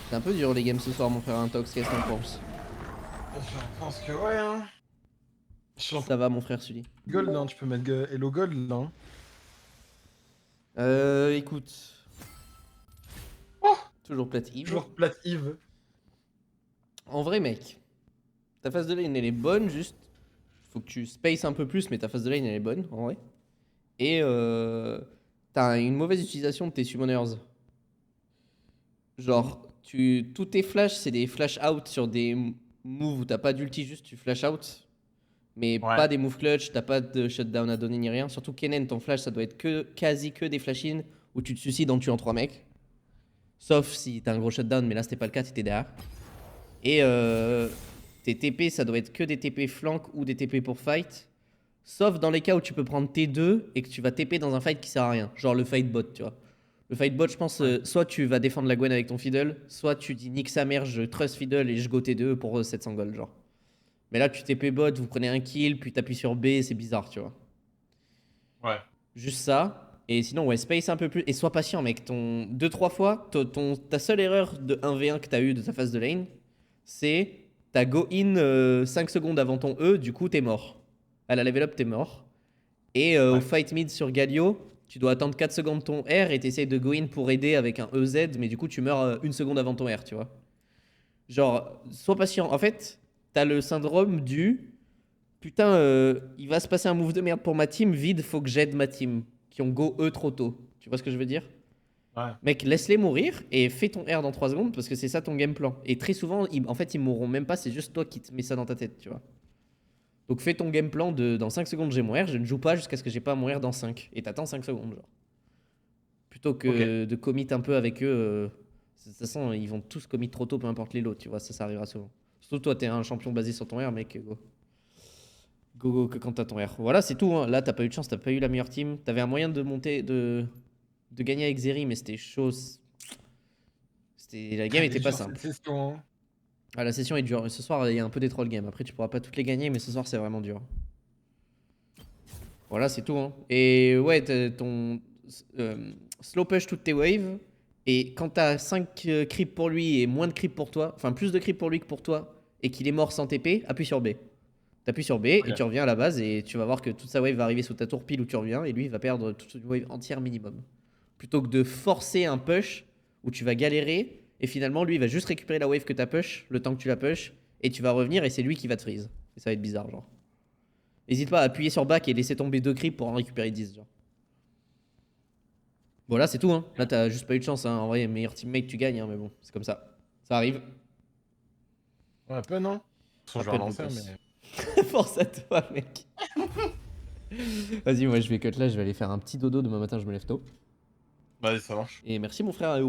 C'est un peu dur les games ce soir, mon frère Intox, qu'est-ce qu'on pense? Je pense que ouais, hein. Ça va, mon frère Sully. Gold, hein, tu peux mettre Hello Gold, là. Hein. Écoute. Oh, Toujours plate Yves. toujours plate Yves. En vrai, mec, ta phase de lane elle est bonne, juste. Faut que tu spaces un peu plus, mais ta phase de lane elle est bonne, en vrai. Et t'as une mauvaise utilisation de tes summoners. Genre, tous tes flashs, c'est des flash out sur des moves où t'as pas d'ulti, juste tu flash out. Mais Ouais. pas des moves clutch, t'as pas de shutdown à donner ni rien. Surtout Kennen, ton flash, ça doit être quasi que des flash-in où tu te suicides en tuant 3 mecs. Sauf si t'as un gros shutdown, mais là c'était pas le cas, t'étais derrière. Et tes TP, ça doit être que des TP flank ou des TP pour fight. Sauf dans les cas où tu peux prendre T2 et que tu vas TP dans un fight qui sert à rien. Genre le fight bot, tu vois. Le fight bot, je pense, Ouais. soit tu vas défendre la Gwen avec ton fiddle, soit tu dis nique sa mère, je trust fiddle et je go T2 pour 700 gold, genre. Mais là, tu TP bot, vous prenez un kill, puis t'appuies sur B, c'est bizarre, tu vois. Ouais. Juste ça. Et sinon, ouais, space un peu plus. Et sois patient, mec. 2-3 fois, ta seule erreur de 1v1 que t'as eu de ta phase de lane, c'est t'as go in 5 secondes avant ton E, du coup, t'es mort. À la level up, t'es mort. Et au Ouais. fight mid sur Galio, tu dois attendre 4 secondes ton R et t'essayes de go in pour aider avec un EZ, mais du coup, tu meurs 1 seconde avant ton R, tu vois. Genre, sois patient. En fait, t'as le syndrome du putain, il va se passer un move de merde pour ma team, vide, faut que j'aide ma team, qui ont go eux trop tôt. Tu vois ce que je veux dire? Ouais. Mec, laisse-les mourir et fais ton R dans 3 secondes parce que c'est ça ton game plan. Et très souvent, en fait, ils mourront même pas, c'est juste toi qui te mets ça dans ta tête, tu vois. Donc fais ton game plan de dans 5 secondes j'ai mon R, je ne joue pas jusqu'à ce que j'ai pas mon R dans 5. Et t'attends 5 secondes, genre. Plutôt Ok. que de commit un peu avec eux. De toute façon, ils vont tous commit trop tôt, peu importe les lots, tu vois, ça arrivera souvent. Surtout toi, t'es un champion basé sur ton R, mec, go. Go que quand t'as ton R. Voilà, c'est tout. Hein. Là, t'as pas eu de chance, t'as pas eu la meilleure team. T'avais un moyen de monter, de gagner avec Zeri, mais c'était chaud. La game Elle était est pas dure cette simple. session. Hein. Ah, la session est dure. Ce soir, il y a un peu des troll games. Après, tu pourras pas toutes les gagner, mais ce soir, c'est vraiment dur. Voilà, c'est tout. Hein. Et ouais, ton slow push toutes tes waves. Et quand t'as 5 creeps pour lui et moins de creeps pour toi, enfin plus de creeps pour lui que pour toi, et qu'il est mort sans TP, appuie sur B. T'appuies sur B et Ok. tu reviens à la base et tu vas voir que toute sa wave va arriver sous ta tour pile où tu reviens et lui il va perdre toute une wave entière minimum. Plutôt que de forcer un push où tu vas galérer et finalement lui il va juste récupérer la wave que t'as push le temps que tu la push et tu vas revenir et c'est lui qui va te freeze. Et ça va être bizarre genre. N'hésite pas à appuyer sur back et laisser tomber 2 creeps pour en récupérer 10 genre. Voilà c'est tout hein. Là t'as juste pas eu de chance hein. En vrai meilleur teammate tu gagnes hein, mais bon c'est comme ça. Ça arrive. Ouais, un peu, non? De toute façon, À je vais peu de mon relancer, gosse. mais. Force à toi mec. Vas-y moi je vais cut là, je vais aller faire un petit dodo demain matin je me lève tôt. Vas-y, ça marche. Et merci mon frère.